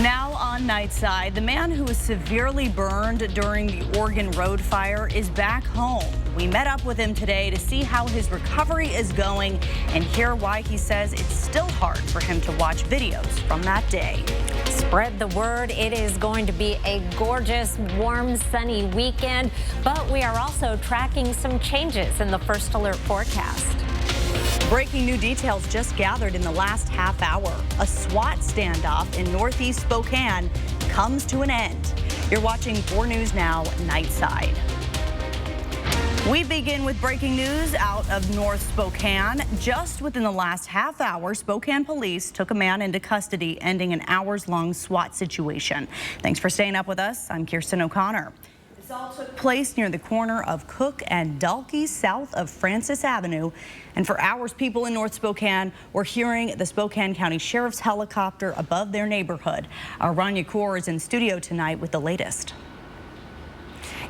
Now on Nightside, the man who was severely burned during the Oregon road fire is back home. We met up with him today to see how his recovery is going and hear why he says it's still hard for him to watch videos from that day. Spread the word. It is going to be a gorgeous, warm, sunny weekend, but we are also tracking some changes in the first alert forecast. Breaking new details just gathered in the last half hour. A SWAT standoff in northeast Spokane comes to an end. You're watching 4 News Now, Nightside. We begin with breaking news out of North Spokane. Just within the last half hour, Spokane police took a man into custody, ending an hours-long SWAT situation. Thanks for staying up with us. I'm Kirsten O'Connor. This all took place near the corner of Cook and Dalkey, south of Francis Avenue. And for hours, people in North Spokane were hearing the Spokane County Sheriff's helicopter above their neighborhood. Our Rania Kaur is in studio tonight with the latest.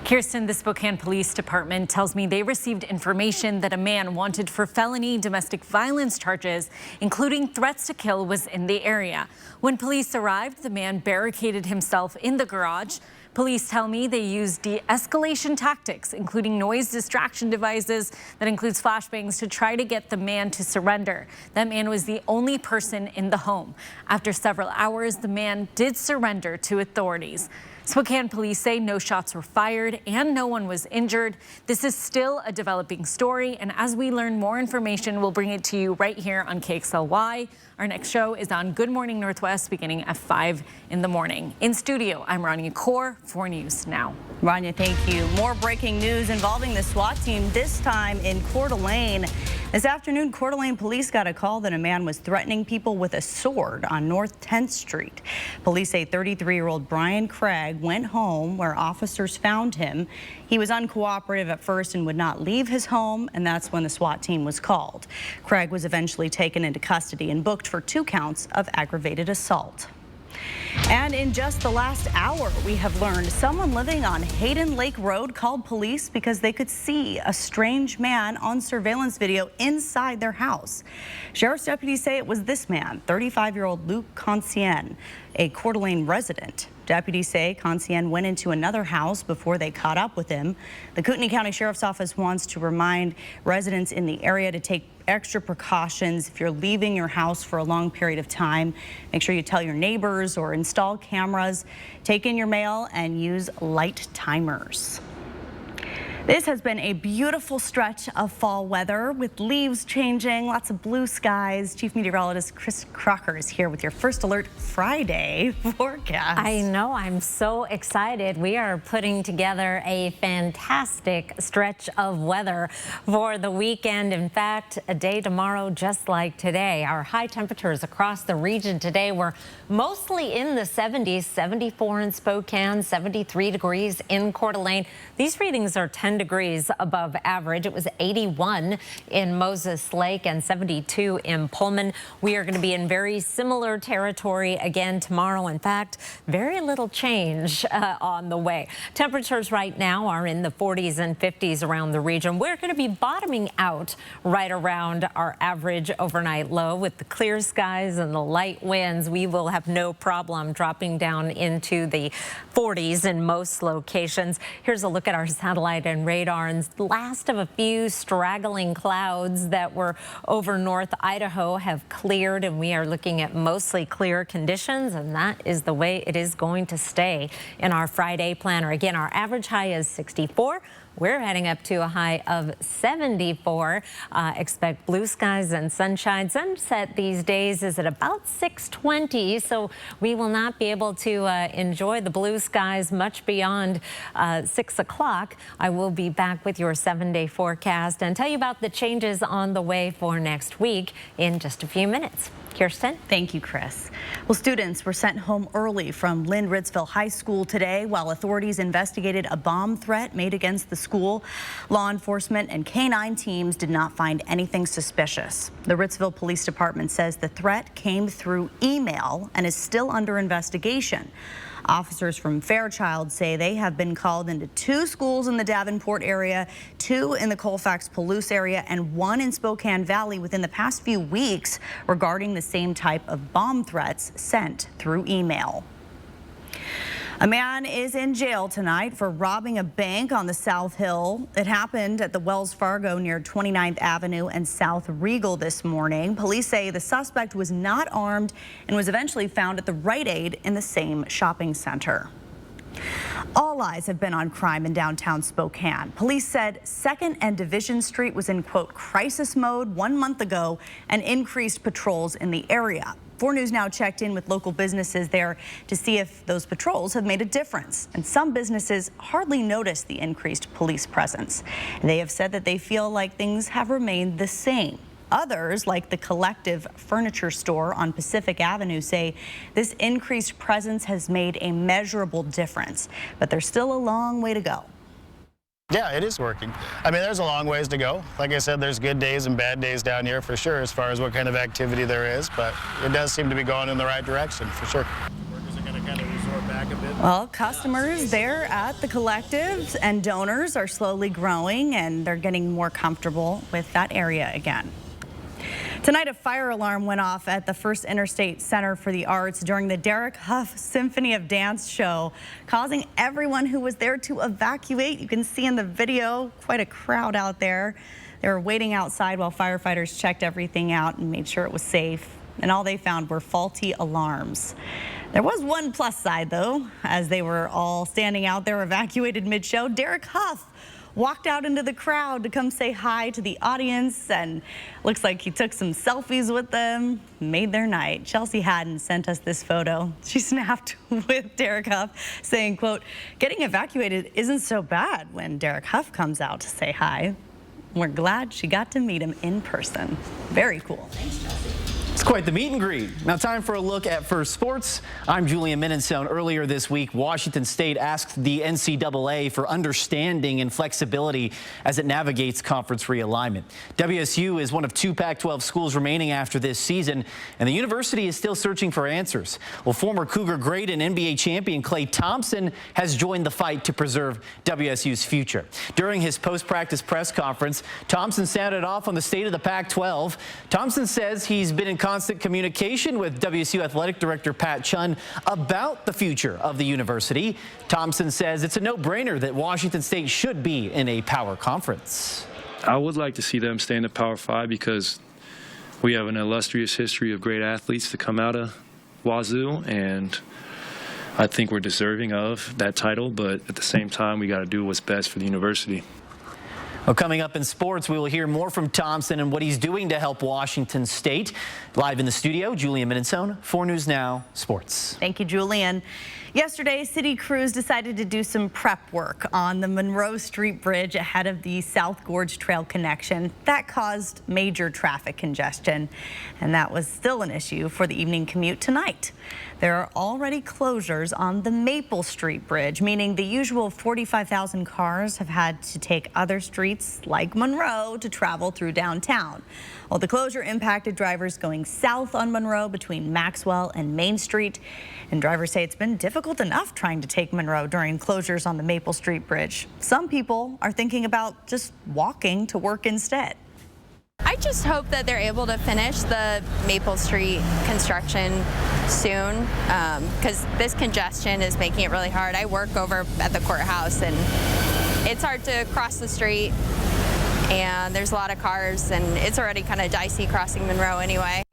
Kirsten, the Spokane Police Department tells me they received information that a man wanted for felony domestic violence charges, including threats to kill, was in the area. When police arrived, the man barricaded himself in the garage. Police tell me they used de-escalation tactics, including noise distraction devices that includes flashbangs, to try to get the man to surrender. That man was the only person in the home. After several hours, the man did surrender to authorities. Spokane police say no shots were fired and no one was injured. This is still a developing story, and as we learn more information, we'll bring it to you right here on KXLY. Our next show is on Good Morning Northwest beginning at 5 in the morning. In studio, I'm Rania Kaur, 4 News Now. Rania, thank you. More breaking news involving the SWAT team, this time in Coeur d'Alene. This afternoon, Coeur d'Alene police got a call that a man was threatening people with a sword on North 10th Street. Police say 33-year-old Brian Craig went home where officers found him. He was uncooperative at first and would not leave his home, and that's when the SWAT team was called. Craig was eventually taken into custody and booked for 2 counts of aggravated assault. And in just the last hour, we have learned someone living on Hayden Lake Road called police because they could see a strange man on surveillance video inside their house. Sheriff's deputies say it was this man, 35-year-old Luke Consien, a Coeur d'Alene resident. Deputies say Consien went into another house before they caught up with him. The Kootenai County Sheriff's Office wants to remind residents in the area to take extra precautions if you're leaving your house for a long period of time. Make sure you tell your neighbors or install cameras, take in your mail, and use light timers. This has been a beautiful stretch of fall weather with leaves changing, lots of blue skies. Chief Meteorologist Chris Crocker is here with your First Alert Friday forecast. I know, I'm so excited. We are putting together a fantastic stretch of weather for the weekend. In fact, a day tomorrow just like today. Our high temperatures across the region today were mostly in the 70s, 74 in Spokane, 73 degrees in Coeur d'Alene. These readings are 10 degrees above average. It was 81 in Moses Lake and 72 in Pullman. We are going to be in very similar territory again tomorrow. In fact, very little change on the way. Temperatures right now are in the 40s and 50s around the region. We're going to be bottoming out right around our average overnight low. With the clear skies and the light winds, we will have no problem dropping down into the 40s in most locations. Here's a look at our satellite and radar, and the last of a few straggling clouds that were over North Idaho have cleared, and we are looking at mostly clear conditions, and that is the way it is going to stay in our Friday planner. Again, our average high is 64. We're heading up to a high of 74. Expect blue skies and sunshine. Sunset these days is at about 6:20, so we will not be able to enjoy the blue skies much beyond 6 o'clock. I will be back with your 7-day forecast and tell you about the changes on the way for next week in just a few minutes. Kirsten? Thank you, Chris. Well, students were sent home early from Lynn Ritzville High School today while authorities investigated a bomb threat made against the school. Law enforcement and K-9 teams did not find anything suspicious. The Ritzville Police Department says the threat came through email and is still under investigation. Officers from Fairchild say they have been called into 2 schools in the Davenport area, 2 in the Colfax-Palouse area, and 1 in Spokane Valley within the past few weeks regarding the same type of bomb threats sent through email. A man is in jail tonight for robbing a bank on the South Hill. It happened at the Wells Fargo near 29th Avenue and South Regal this morning. Police say the suspect was not armed and was eventually found at the Rite Aid in the same shopping center. All eyes have been on crime in downtown Spokane. Police said 2nd and Division Street was in, quote, crisis mode 1 month ago and increased patrols in the area. 4 News Now checked in with local businesses there to see if those patrols have made a difference. And some businesses hardly noticed the increased police presence. They have said that they feel like things have remained the same. Others, like the Collective Furniture Store on Pacific Avenue, say this increased presence has made a measurable difference, but there's still a long way to go. Yeah, it is working. I mean, there's a long ways to go. Like I said, there's good days and bad days down here for sure as far as what kind of activity there is, but it does seem to be going in the right direction for sure. Workers are going to kind of resort back a bit. Well, customers there at the Collective and donors are slowly growing, and they're getting more comfortable with that area again. Tonight, a fire alarm went off at the First Interstate Center for the Arts during the Derek Huff Symphony of Dance show, causing everyone who was there to evacuate. You can see in the video quite a crowd out there. They were waiting outside while firefighters checked everything out and made sure it was safe. And all they found were faulty alarms. There was one plus side, though, as they were all standing out there evacuated mid-show. Derek Huff walked out into the crowd to come say hi to the audience, and looks like he took some selfies with them, made their night. Chelsea Haddon sent us this photo. She snapped with Derek Huff saying, quote, "Getting evacuated isn't so bad when Derek Huff comes out to say hi. We're glad she got to meet him in person." Very cool. Thanks, Chelsea. It's quite the meet and greet. Now time for a look at First Sports. I'm Julian Minenstone. Earlier this week, Washington State asked the NCAA for understanding and flexibility as it navigates conference realignment. WSU is one of 2 Pac-12 schools remaining after this season, and the university is still searching for answers. Well, former Cougar great and NBA champion Klay Thompson has joined the fight to preserve WSU's future. During his post-practice press conference, Thompson sounded off on the state of the Pac-12. Thompson says he's been in constant communication with WSU Athletic Director Pat Chun about the future of the university. Thompson says it's a no-brainer that Washington State should be in a power conference. I would like to see them stay in the Power 5 because we have an illustrious history of great athletes to come out of Wazoo, and I think we're deserving of that title, but at the same time, we got to do what's best for the university. Well, coming up in sports, we will hear more from Thompson and what he's doing to help Washington State. Live in the studio, Julian Minenstone, 4 News Now Sports. Thank you, Julian. Yesterday, city crews decided to do some prep work on the Monroe Street Bridge ahead of the South Gorge Trail connection. That caused major traffic congestion, and that was still an issue for the evening commute tonight. There are already closures on the Maple Street Bridge, meaning the usual 45,000 cars have had to take other streets like Monroe to travel through downtown. Well, the closure impacted drivers going south on Monroe between Maxwell and Main Street. And drivers say it's been difficult enough trying to take Monroe during closures on the Maple Street Bridge. Some people are thinking about just walking to work instead. I just hope that they're able to finish the Maple Street construction soon, because this congestion is making it really hard. I work over at the courthouse, and it's hard to cross the street, and there's a lot of cars, and it's already kind of dicey crossing Monroe anyway.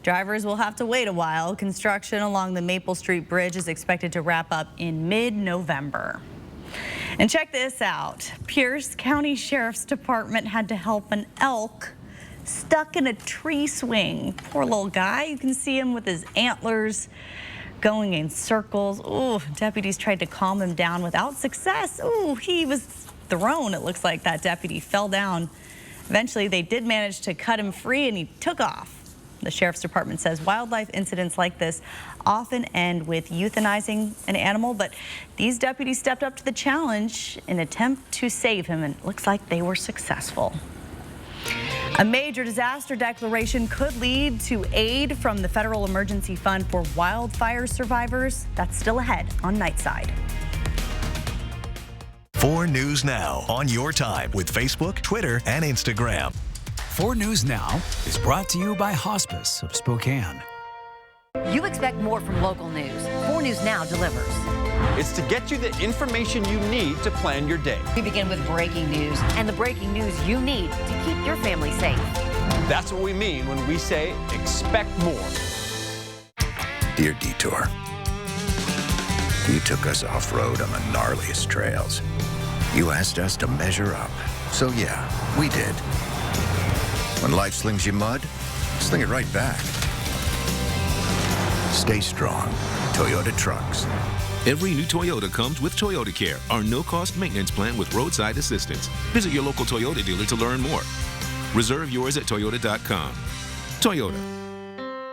Drivers will have to wait a while. Construction along the Maple Street Bridge is expected to wrap up in mid-November. And check this out. Pierce County Sheriff's Department had to help an elk stuck in a tree swing. Poor little guy. You can see him with his antlers going in circles. Ooh, deputies tried to calm him down without success. Ooh, he was thrown. It looks like that deputy fell down. Eventually, they did manage to cut him free, and he took off. The Sheriff's Department says wildlife incidents like this often end with euthanizing an animal, but these deputies stepped up to the challenge in an attempt to save him, and it looks like they were successful. A major disaster declaration could lead to aid from the Federal Emergency Fund for wildfire survivors. That's still ahead on Nightside. 4 News Now on your time with Facebook, Twitter, and Instagram. 4 News Now is brought to you by Hospice of Spokane. You expect more from local news. 4 News Now delivers. It's to get you the information you need to plan your day. We begin with breaking news and the breaking news you need to keep your family safe. That's what we mean when we say expect more. Dear Detour, you took us off-road on the gnarliest trails. You asked us to measure up. So yeah, we did. When life slings you mud, sling it right back. Stay strong. Toyota Trucks. Every new Toyota comes with Toyota Care, our no-cost maintenance plan with roadside assistance. Visit your local Toyota dealer to learn more. Reserve yours at Toyota.com. Toyota.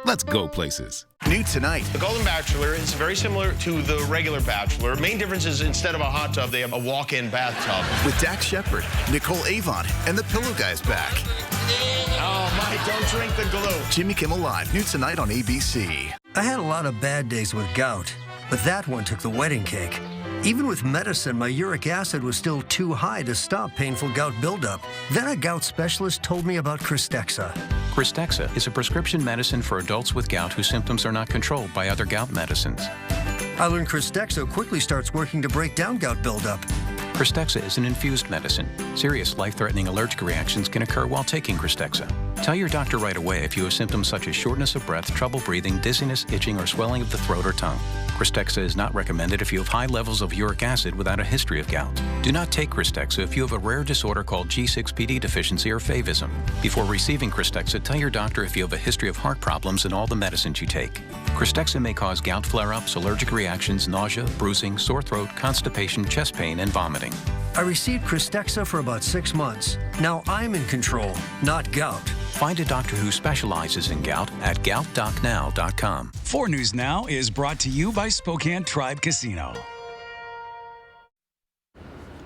Let's go places. New tonight. The Golden Bachelor is very similar to the regular Bachelor. Main difference is instead of a hot tub, they have a walk-in bathtub. With Dax Shepard, Nicole Avon, and the Pillow Guys back. Oh, Mike, don't drink the glue. Jimmy Kimmel Live, new tonight on ABC. I had a lot of bad days with gout, but that one took the wedding cake. Even with medicine, my uric acid was still too high to stop painful gout buildup. Then a gout specialist told me about Cristexa. Cristexa is a prescription medicine for adults with gout whose symptoms are not controlled by other gout medicines. I learned Cristexa quickly starts working to break down gout buildup. Cristexa is an infused medicine. Serious life-threatening allergic reactions can occur while taking Cristexa. Tell your doctor right away if you have symptoms such as shortness of breath, trouble breathing, dizziness, itching, or swelling of the throat or tongue. Cristexa is not recommended if you have high levels of uric acid without a history of gout. Do not take Cristexa if you have a rare disorder called G6PD deficiency or favism. Before receiving Cristexa, tell your doctor if you have a history of heart problems and all the medicines you take. Cristexa may cause gout flare-ups, allergic reactions, nausea, bruising, sore throat, constipation, chest pain, and vomiting. I received Cristexa for about 6 months. Now I'm in control, not gout. Find a doctor who specializes in gout at goutdocnow.com. 4 News Now is brought to you by Spokane Tribe Casino.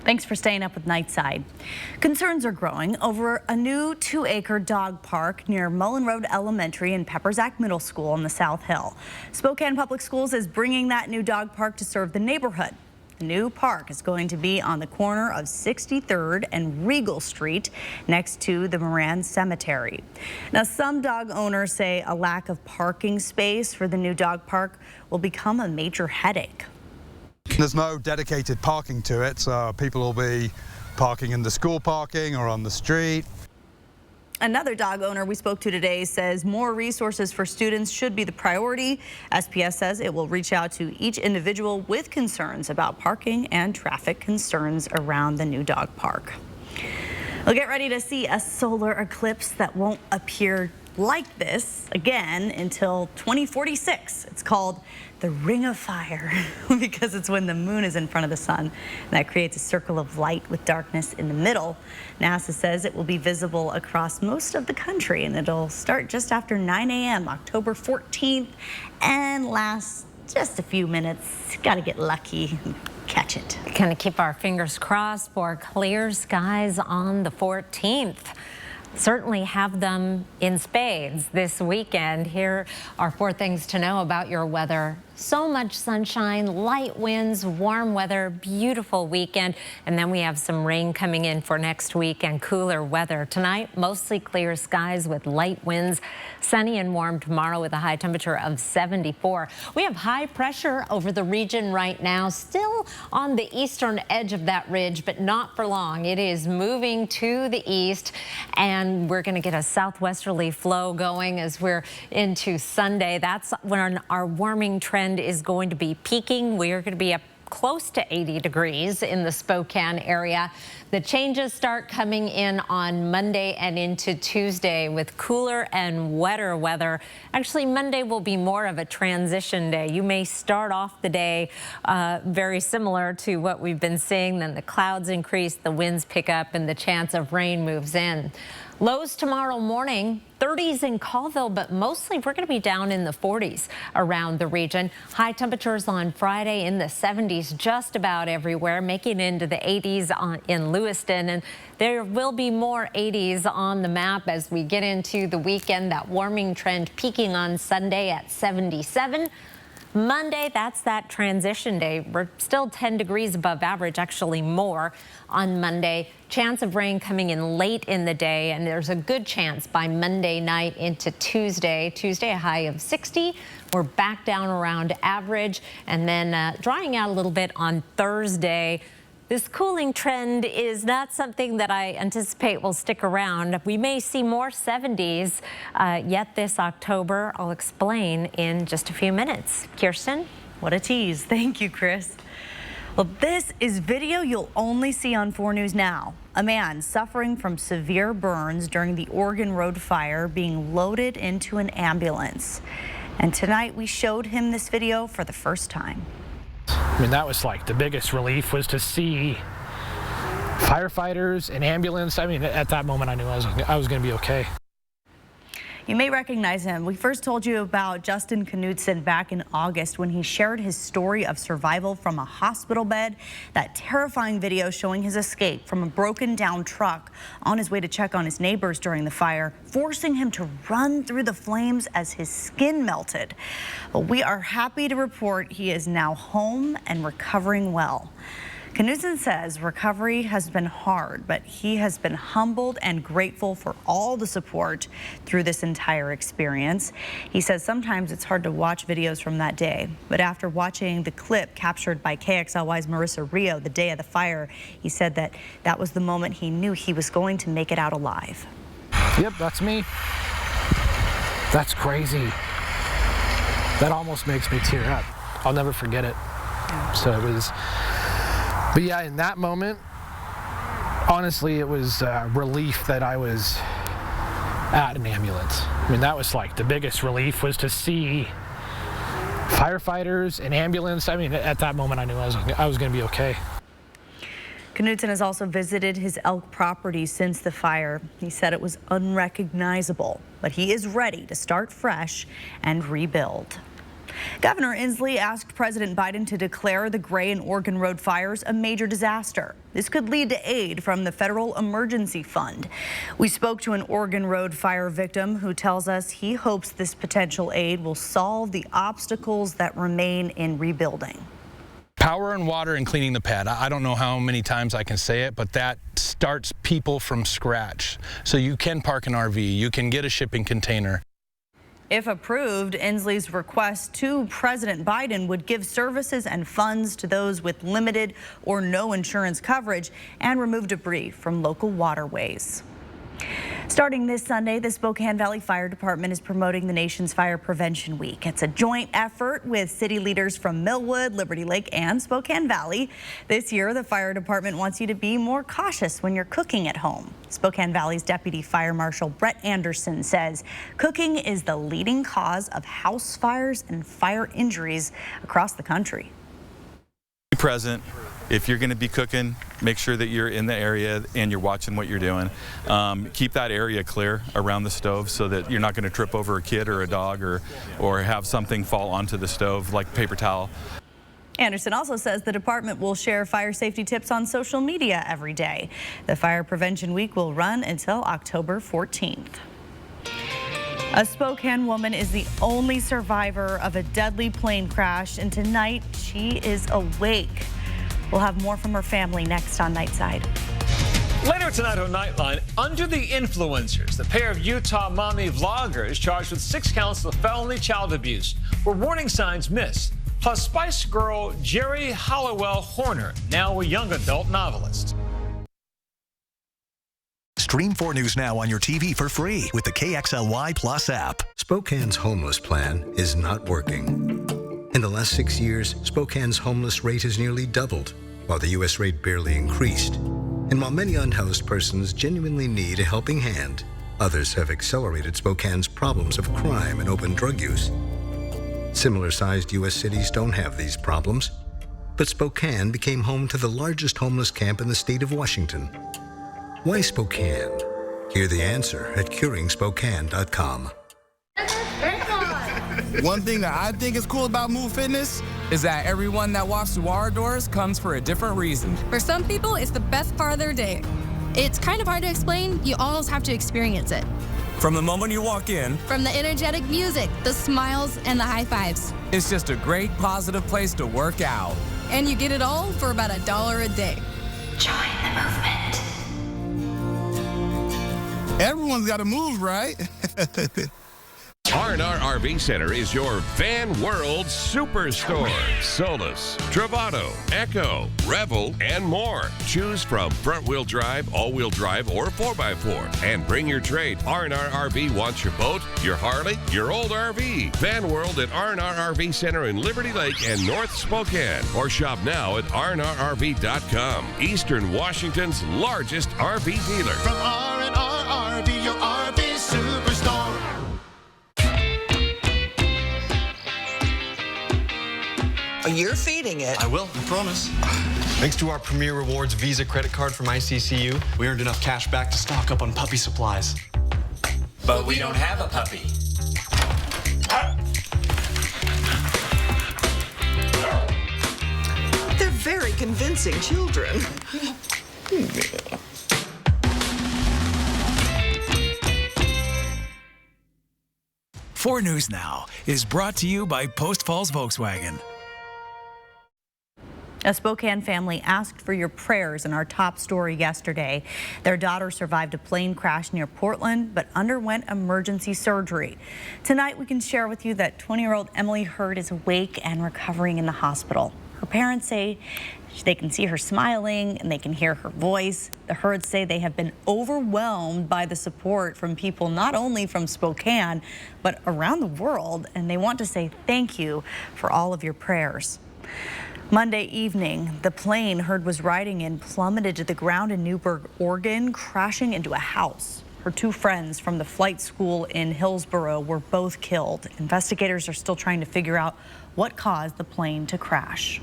Thanks for staying up with Nightside. Concerns are growing over a new 2-acre dog park near Mullen Road Elementary and Peppersack Middle School on the South Hill. Spokane Public Schools is bringing that new dog park to serve the neighborhood. The new park is going to be on the corner of 63rd and Regal Street next to the Moran Cemetery. Now, some dog owners say a lack of parking space for the new dog park will become a major headache. There's no dedicated parking to it, so people will be parking in the school parking or on the street. Another dog owner we spoke to today says more resources for students should be the priority. SPS says it will reach out to each individual with concerns about parking and traffic concerns around the new dog park. We'll get ready to see a solar eclipse that won't appear like this again until 2046. It's called the Ring of Fire because it's when the moon is in front of the sun. And that creates a circle of light with darkness in the middle. NASA says it will be visible across most of the country and it'll start just after 9 a.m. October 14th and last just a few minutes. Got to get lucky and catch it. Gonna keep our fingers crossed for clear skies on the 14th. Certainly have them in spades this weekend. Here are 4 things to know about your weather. So much sunshine, light winds, warm weather, beautiful weekend. And then we have some rain coming in for next week and cooler weather. Tonight, mostly clear skies with light winds. Sunny and warm tomorrow with a high temperature of 74. We have high pressure over the region right now, still on the eastern edge of that ridge, but not for long. It is moving to the east, and we're going to get a southwesterly flow going as we're into Sunday. That's when our warming trend is going to be peaking. We're going to be up close to 80 degrees in the Spokane area. The changes start coming in on Monday and into Tuesday with cooler and wetter weather. Actually, Monday will be more of a transition day. You may start off the day very similar to what we've been seeing. Then the clouds increase, the winds pick up, and the chance of rain moves in. Lows tomorrow morning, 30s in Colville, but mostly we're going to be down in the 40s around the region. High temperatures on Friday in the 70s just about everywhere, making it into the 80s in Lewiston. And there will be more 80s on the map as we get into the weekend. That warming trend peaking on Sunday at 77. Monday, that's that transition day. We're still 10 degrees above average, actually more on Monday. Chance of rain coming in late in the day, and there's a good chance by Monday night into Tuesday. Tuesday, a high of 60. We're back down around average and then drying out a little bit on Thursday. This cooling trend is not something that I anticipate will stick around. We may see more 70s yet this October. I'll explain in just a few minutes. Kirsten? What a tease. Thank you, Chris. Well, this is video you'll only see on 4 News Now. A man suffering from severe burns during the Oregon Road fire being loaded into an ambulance. And tonight we showed him this video for the first time. I mean, that was like the biggest relief was to see firefighters and ambulance. I mean, at that moment I knew I was going to be okay. You may recognize him. We first told you about Justin Knutson back in August when he shared his story of survival from a hospital bed. That terrifying video showing his escape from a broken down truck on his way to check on his neighbors during the fire, forcing him to run through the flames as his skin melted. But we are happy to report he is now home and recovering well. Knutson says recovery has been hard, but he has been humbled and grateful for all the support through this entire experience. He says sometimes it's hard to watch videos from that day, but after watching the clip captured by KXLY's Marissa Rio the day of the fire, he said that was the moment he knew he was going to make it out alive. Yep, that's me. That's crazy. That almost makes me tear up. I'll never forget it. So it was... But yeah, in that moment, honestly, it was relief that I was at an ambulance. I mean, that was like the biggest relief was to see firefighters and ambulance. I mean, at that moment, I knew I was going to be okay. Knutson has also visited his elk property since the fire. He said it was unrecognizable, but he is ready to start fresh and rebuild. Governor Inslee asked President Biden to declare the Gray and Oregon Road fires a major disaster. This could lead to aid from the Federal Emergency Fund. We spoke to an Oregon Road fire victim who tells us he hopes this potential aid will solve the obstacles that remain in rebuilding. Power and water and cleaning the pad. I don't know how many times I can say it, but that starts people from scratch. So you can park an RV, you can get a shipping container. If approved, Inslee's request to President Biden would give services and funds to those with limited or no insurance coverage and remove debris from local waterways. Starting this Sunday, the Spokane Valley Fire Department is promoting the nation's Fire Prevention Week. It's a joint effort with city leaders from Millwood, Liberty Lake, and Spokane Valley. This year, the fire department wants you to be more cautious when you're cooking at home. Spokane Valley's Deputy Fire Marshal Brett Anderson says cooking is the leading cause of house fires and fire injuries across the country. Be present. If you're going to be cooking, make sure that you're in the area and you're watching what you're doing. Keep that area clear around the stove so that you're not going to trip over a kid or a dog or have something fall onto the stove like paper towel. Anderson also says the department will share fire safety tips on social media every day. The Fire Prevention Week will run until October 14th. A Spokane woman is the only survivor of a deadly plane crash, and tonight she is awake. We'll have more from her family next on Nightside. Later tonight on Nightline, Under the Influencers, the pair of Utah mommy vloggers charged with 6 counts of felony child abuse were warning signs missed. Plus, Spice Girl Jerry Halliwell Horner, now a young adult novelist. Stream 4 News Now on your TV for free with the KXLY Plus app. Spokane's homeless plan is not working. In the last 6 years, Spokane's homeless rate has nearly doubled, while the U.S. rate barely increased. And while many unhoused persons genuinely need a helping hand, others have accelerated Spokane's problems of crime and open drug use. Similar-sized U.S. cities don't have these problems, but Spokane became home to the largest homeless camp in the state of Washington. Why Spokane? Hear the answer at curingspokane.com. One thing that I think is cool about Move Fitness is that everyone that walks through our doors comes for a different reason. For some people, it's the best part of their day. It's kind of hard to explain. You almost have to experience it. From the moment you walk in, from the energetic music, the smiles, and the high fives. It's just a great, positive place to work out. And you get it all for about $1 a day. Join the movement. Everyone's got to move, right? R&R RV Center is your Van World Superstore. Solus, Travato, Echo, Revel, and more. Choose from front-wheel drive, all-wheel drive, or 4x4. And bring your trade. R&R RV wants your boat, your Harley, your old RV. Van World at R&R RV Center in Liberty Lake and North Spokane. Or shop now at rnrrv.com. Eastern Washington's largest RV dealer. From R&R RV, your RV superstore. You're feeding it. I will, I promise. Thanks to our Premier Rewards Visa credit card from ICCU, we earned enough cash back to stock up on puppy supplies. But we don't have a puppy. They're very convincing children. 4 News Now is brought to you by Post Falls Volkswagen. A Spokane family asked for your prayers in our top story yesterday. Their daughter survived a plane crash near Portland, but underwent emergency surgery. Tonight, we can share with you that 20-year-old Emily Hurd is awake and recovering in the hospital. Her parents say they can see her smiling and they can hear her voice. The Hurds say they have been overwhelmed by the support from people not only from Spokane, but around the world, and they want to say thank you for all of your prayers. Monday evening, the plane Hurd was riding in plummeted to the ground in Newburgh, Oregon, crashing into a house. Her 2 friends from the flight school in Hillsboro were both killed. Investigators are still trying to figure out what caused the plane to crash.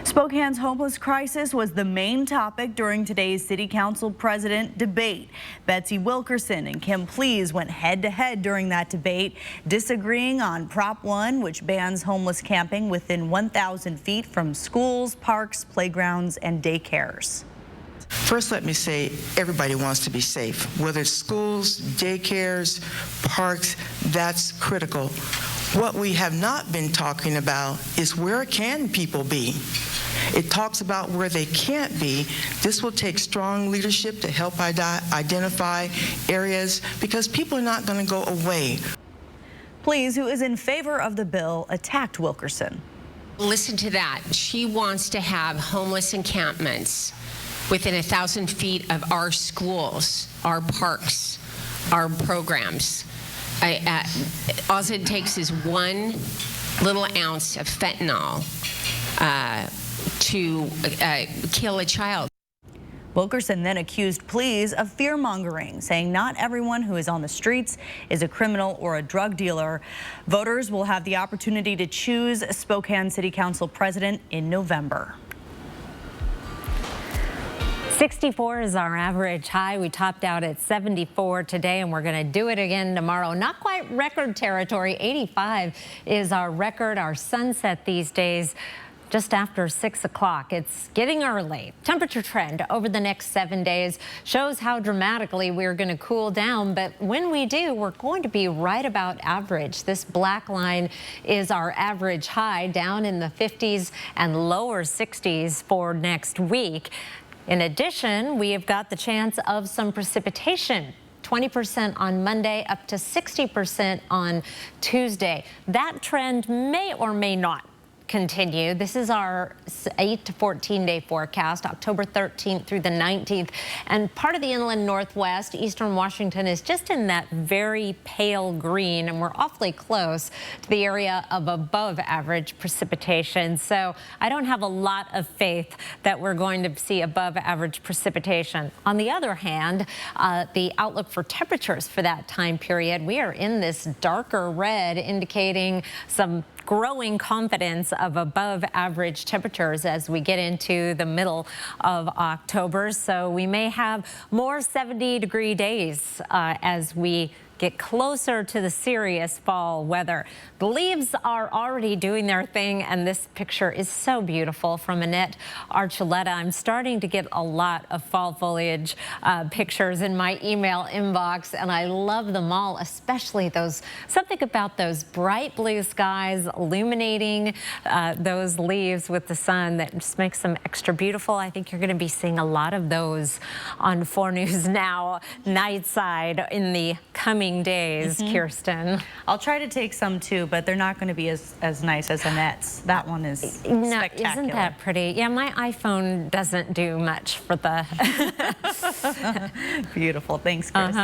Spokane's homeless crisis was the main topic during today's City Council President debate. Betsy Wilkerson and Kim Pleas went head-to-head during that debate, disagreeing on Prop 1, which bans homeless camping within 1,000 feet from schools, parks, playgrounds, and daycares. First, let me say everybody wants to be safe, whether it's schools, daycares, parks, that's critical. What we have not been talking about is where can people be? It talks about where they can't be. This will take strong leadership to help identify areas because people are not going to go away. Pleas, who is in favor of the bill, attacked Wilkerson. Listen to that. She wants to have homeless encampments within 1,000 feet of our schools, our parks, our programs. All it takes is 1 little ounce of fentanyl to kill a child. Wilkerson then accused Pleas of fear-mongering, saying not everyone who is on the streets is a criminal or a drug dealer. Voters will have the opportunity to choose a Spokane City Council president in November. 64 is our average high. We topped out at 74 today, and we're going to do it again tomorrow. Not quite record territory. 85 is our record, our sunset these days, just after 6 o'clock. It's getting early. Temperature trend over the next 7 days shows how dramatically we're going to cool down. But when we do, we're going to be right about average. This black line is our average high, down in the 50s and lower 60s for next week. In addition, we have got the chance of some precipitation. 20% on Monday, up to 60% on Tuesday. That trend may or may not continue. This is our 8 to 14 day forecast, October 13th through the 19th. And part of the inland northwest, eastern Washington, is just in that very pale green, and we're awfully close to the area of above average precipitation. So I don't have a lot of faith that we're going to see above average precipitation. On the other hand, the outlook for temperatures for that time period, we are in this darker red, indicating some growing confidence of above average temperatures as we get into the middle of October. So we may have more 70-degree days as we get closer to the serious fall weather. The leaves are already doing their thing, and this picture is so beautiful from Annette Archuleta. I'm starting to get a lot of fall foliage pictures in my email inbox, and I love them all, especially something about those bright blue skies illuminating those leaves with the sun that just makes them extra beautiful. I think you're going to be seeing a lot of those on 4 News Now Nightside in the coming coming days, Kirsten. I'll try to take some too, but they're not going to be as nice as Annette's. That one is spectacular. Isn't that pretty? Yeah, my iPhone doesn't do much for the... Beautiful. Thanks, Chris.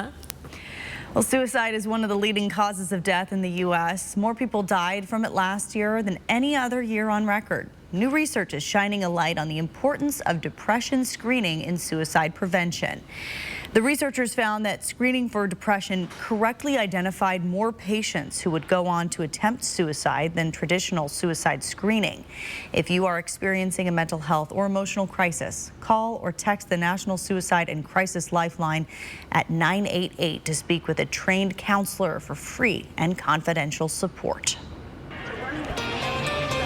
Well, suicide is one of the leading causes of death in the U.S. More people died from it last year than any other year on record. New research is shining a light on the importance of depression screening in suicide prevention. The researchers found that screening for depression correctly identified more patients who would go on to attempt suicide than traditional suicide screening. If you are experiencing a mental health or emotional crisis, call or text the National Suicide and Crisis Lifeline at 988 to speak with a trained counselor for free and confidential support.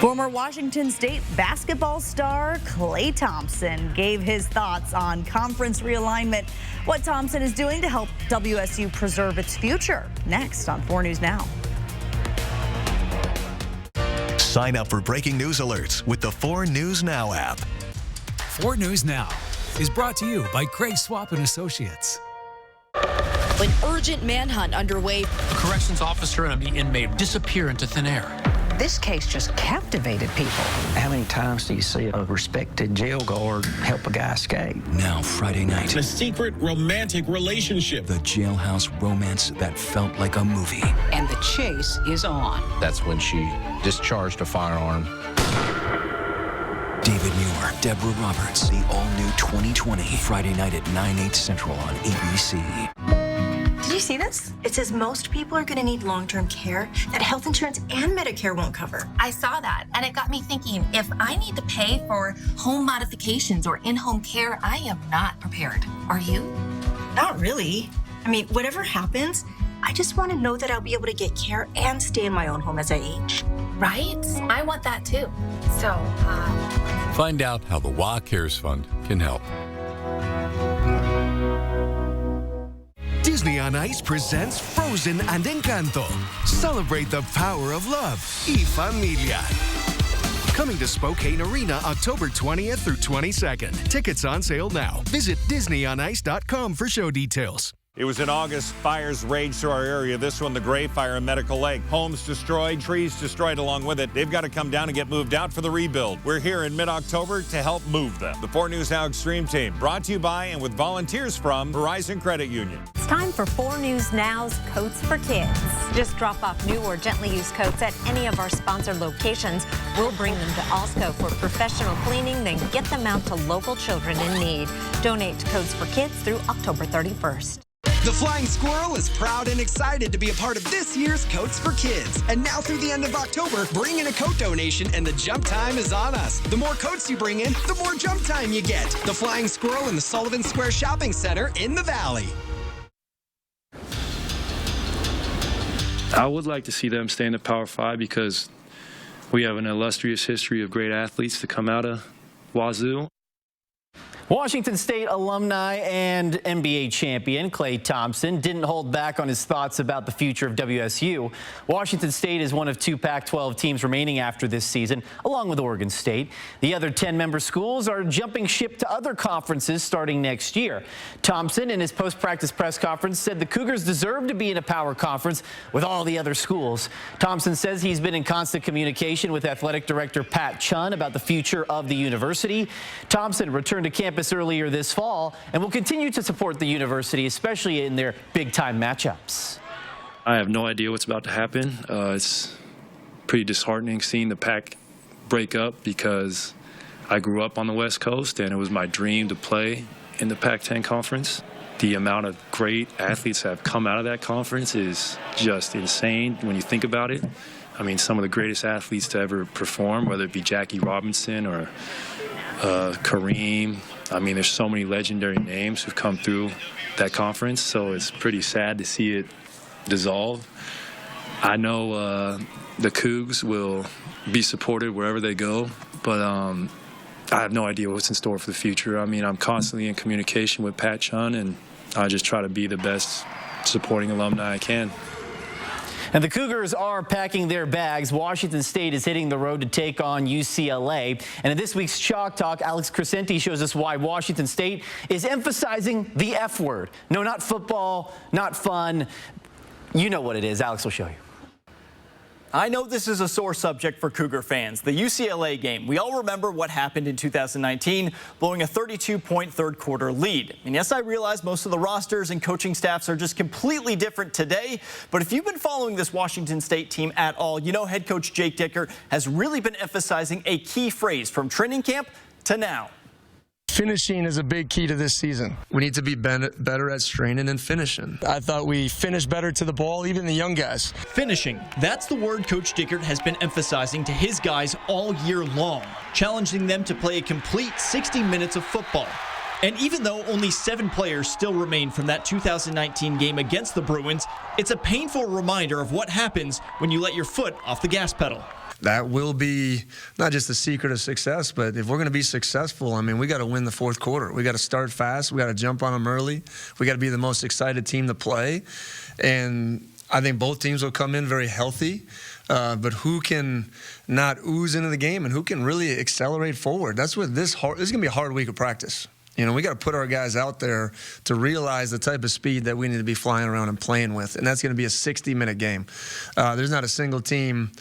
Former Washington State basketball star Klay Thompson gave his thoughts on conference realignment, what Thompson is doing to help WSU preserve its future. Next on 4 News Now. Sign up for breaking news alerts with the 4 News Now app. 4 News Now is brought to you by Craig Swap & Associates. An urgent manhunt underway. A corrections officer and an inmate disappear into thin air. This case just captivated people. How many times do you see a respected jail guard help a guy escape? Now Friday night. A secret romantic relationship. The jailhouse romance that felt like a movie. And the chase is on. That's when she discharged a firearm. David Muir, Deborah Roberts, the all-new 2020, Friday night at 9/8 Central on ABC. Did you see this? It says most people are going to need long-term care that health insurance and Medicare won't cover. I saw that, and it got me thinking, if I need to pay for home modifications or in-home care, I am not prepared. Are you? Not really. I mean, whatever happens, I just want to know that I'll be able to get care and stay in my own home as I age. Right? I want that too. So, Find out how the WA Cares Fund can help. Disney on Ice presents Frozen and Encanto. Celebrate the power of love. Y Familia. Coming to Spokane Arena October 20th through 22nd. Tickets on sale now. Visit DisneyOnIce.com for show details. It was in August, fires raged through our area. This one, the Gray Fire in Medical Lake. Homes destroyed, trees destroyed along with it. They've got to come down and get moved out for the rebuild. We're here in mid-October to help move them. The 4 News Now Extreme Team, brought to you by and with volunteers from Horizon Credit Union. It's time for 4 News Now's Coats for Kids. Just drop off new or gently used coats at any of our sponsored locations. We'll bring them to Alsco for professional cleaning, then get them out to local children in need. Donate to Coats for Kids through October 31st. The Flying Squirrel is proud and excited to be a part of this year's Coats for Kids. And now through the end of October, bring in a coat donation and the jump time is on us. The more coats you bring in, the more jump time you get. The Flying Squirrel in the Sullivan Square Shopping Center in the Valley. I would like to see them stay in the Power 5 because we have an illustrious history of great athletes to come out of Wazoo. Washington State alumni and NBA champion Klay Thompson didn't hold back on his thoughts about the future of WSU. Washington State is one of 2 Pac-12 teams remaining after this season, along with Oregon State. The other 10 member schools are jumping ship to other conferences starting next year. Thompson, in his post-practice press conference, said the Cougars deserve to be in a power conference with all the other schools. Thompson says he's been in constant communication with athletic director Pat Chun about the future of the university. Thompson returned to campus earlier this fall and will continue to support the university, especially in their big-time matchups. I have no idea what's about to happen. It's pretty disheartening seeing the Pac break up because I grew up on the West Coast and it was my dream to play in the Pac-10 conference. The amount of great athletes that have come out of that conference is just insane when you think about it. I mean, some of the greatest athletes to ever perform, whether it be Jackie Robinson or Kareem. I mean, there's so many legendary names who've come through that conference, so it's pretty sad to see it dissolve. I know the Cougs will be supported wherever they go, but I have no idea what's in store for the future. I mean, I'm constantly in communication with Pat Chun, and I just try to be the best supporting alumni I can. And the Cougars are packing their bags. Washington State is hitting the road to take on UCLA. And in this week's Chalk Talk, Alex Crescenti shows us why Washington State is emphasizing the F word. No, not football, not fun. You know what it is. Alex will show you. I know this is a sore subject for Cougar fans. The UCLA game. We all remember what happened in 2019, blowing a 32-point third-quarter lead. And yes, I realize most of the rosters and coaching staffs are just completely different today. But if you've been following this Washington State team at all, you know head coach Jake Dicker has really been emphasizing a key phrase from training camp to now. Finishing is a big key to this season. We need to be better at straining and finishing. I thought we finished better to the ball, even the young guys. Finishing. That's the word Coach Dickert has been emphasizing to his guys all year long, challenging them to play a complete 60 minutes of football. And even though only 7 players still remain from that 2019 game against the Bruins, it's a painful reminder of what happens when you let your foot off the gas pedal. That will be not just the secret of success, but if we're going to be successful, I mean, we got to win the fourth quarter. We got to start fast. We got to jump on them early. We got to be the most excited team to play. And I think both teams will come in very healthy. But who can not ooze into the game and who can really accelerate forward? That's what this is going to be a hard week of practice. You know, we got to put our guys out there to realize the type of speed that we need to be flying around and playing with. And that's going to be a 60-minute game. There's not a single team,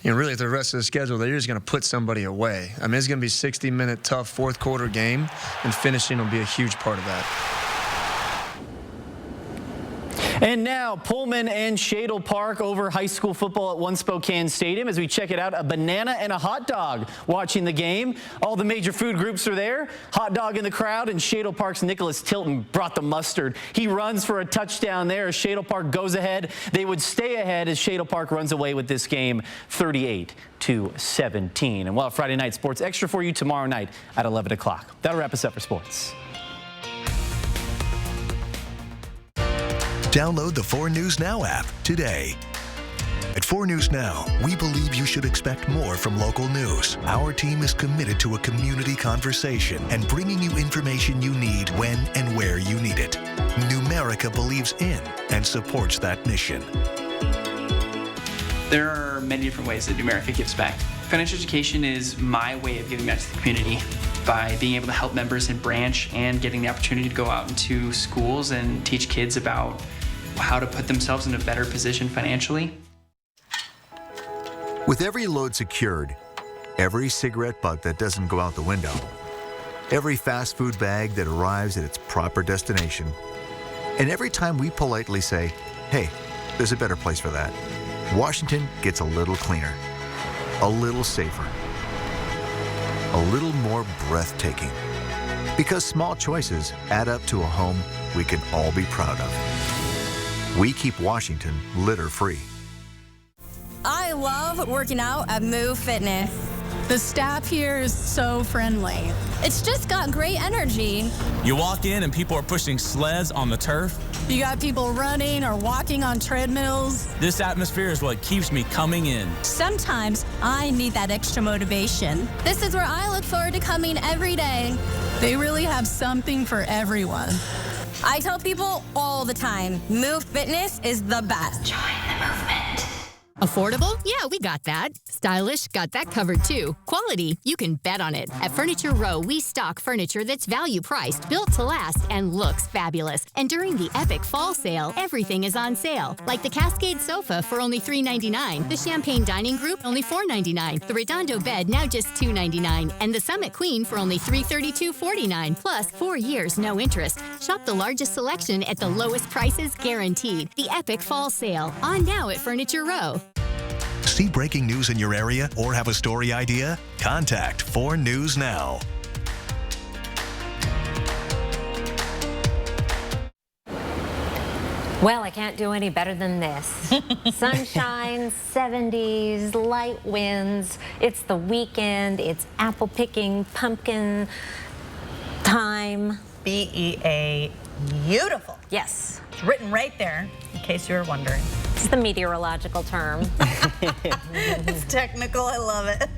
you know, really at the rest of the schedule, they're just going to put somebody away. I mean, it's going to be a 60-minute, tough fourth-quarter game, and finishing will be a huge part of that. And now Pullman and Shadle Park over high school football at One Spokane Stadium as we check it out. A banana and a hot dog watching the game. All the major food groups are there. Hot dog in the crowd, and Shadle Park's Nicholas Tilton brought the mustard. He runs for a touchdown there as Shadle Park goes ahead. They would stay ahead as Shadle Park runs away with this game 38-17. And we'll have Friday Night Sports Extra for you tomorrow night at 11 o'clock. That'll wrap us up for sports. Download the 4 News Now app today. At 4 News Now, we believe you should expect more from local news. Our team is committed to a community conversation and bringing you information you need when and where you need it. Numerica believes in and supports that mission. There are many different ways that Numerica gives back. Financial education is my way of giving back to the community by being able to help members in branch and getting the opportunity to go out into schools and teach kids about how to put themselves in a better position financially. With every load secured, every cigarette butt that doesn't go out the window, every fast food bag that arrives at its proper destination, and every time we politely say, hey, there's a better place for that, Washington gets a little cleaner, a little safer, a little more breathtaking. Because small choices add up to a home we can all be proud of. We keep Washington litter-free. I love working out at Move Fitness. The staff here is so friendly. It's just got great energy. You walk in and people are pushing sleds on the turf. You got people running or walking on treadmills. This atmosphere is what keeps me coming in. Sometimes I need that extra motivation. This is where I look forward to coming every day. They really have something for everyone. I tell people all the time, Move Fitness is the best. Join the movement. Affordable? Yeah, we got that. Stylish? Got that covered too. Quality? You can bet on it. At Furniture Row, we stock furniture that's value priced, built to last, and looks fabulous. And during the epic fall sale, everything is on sale. Like the Cascade sofa for only $3.99, the Champagne Dining Group only $4.99, the Redondo bed now just $2.99, and the Summit Queen for only $332.49. Plus 4 years, no interest. Shop the largest selection at the lowest prices guaranteed. The epic fall sale, on now at Furniture Row. See breaking news in your area or have a story idea? Contact 4 News Now. Well, I can't do any better than this. Sunshine, 70s, light winds. It's the weekend. It's apple picking, pumpkin time. BEA, beautiful. Yes. It's written right there, in case you were wondering. It's the meteorological term. It's technical. I love it.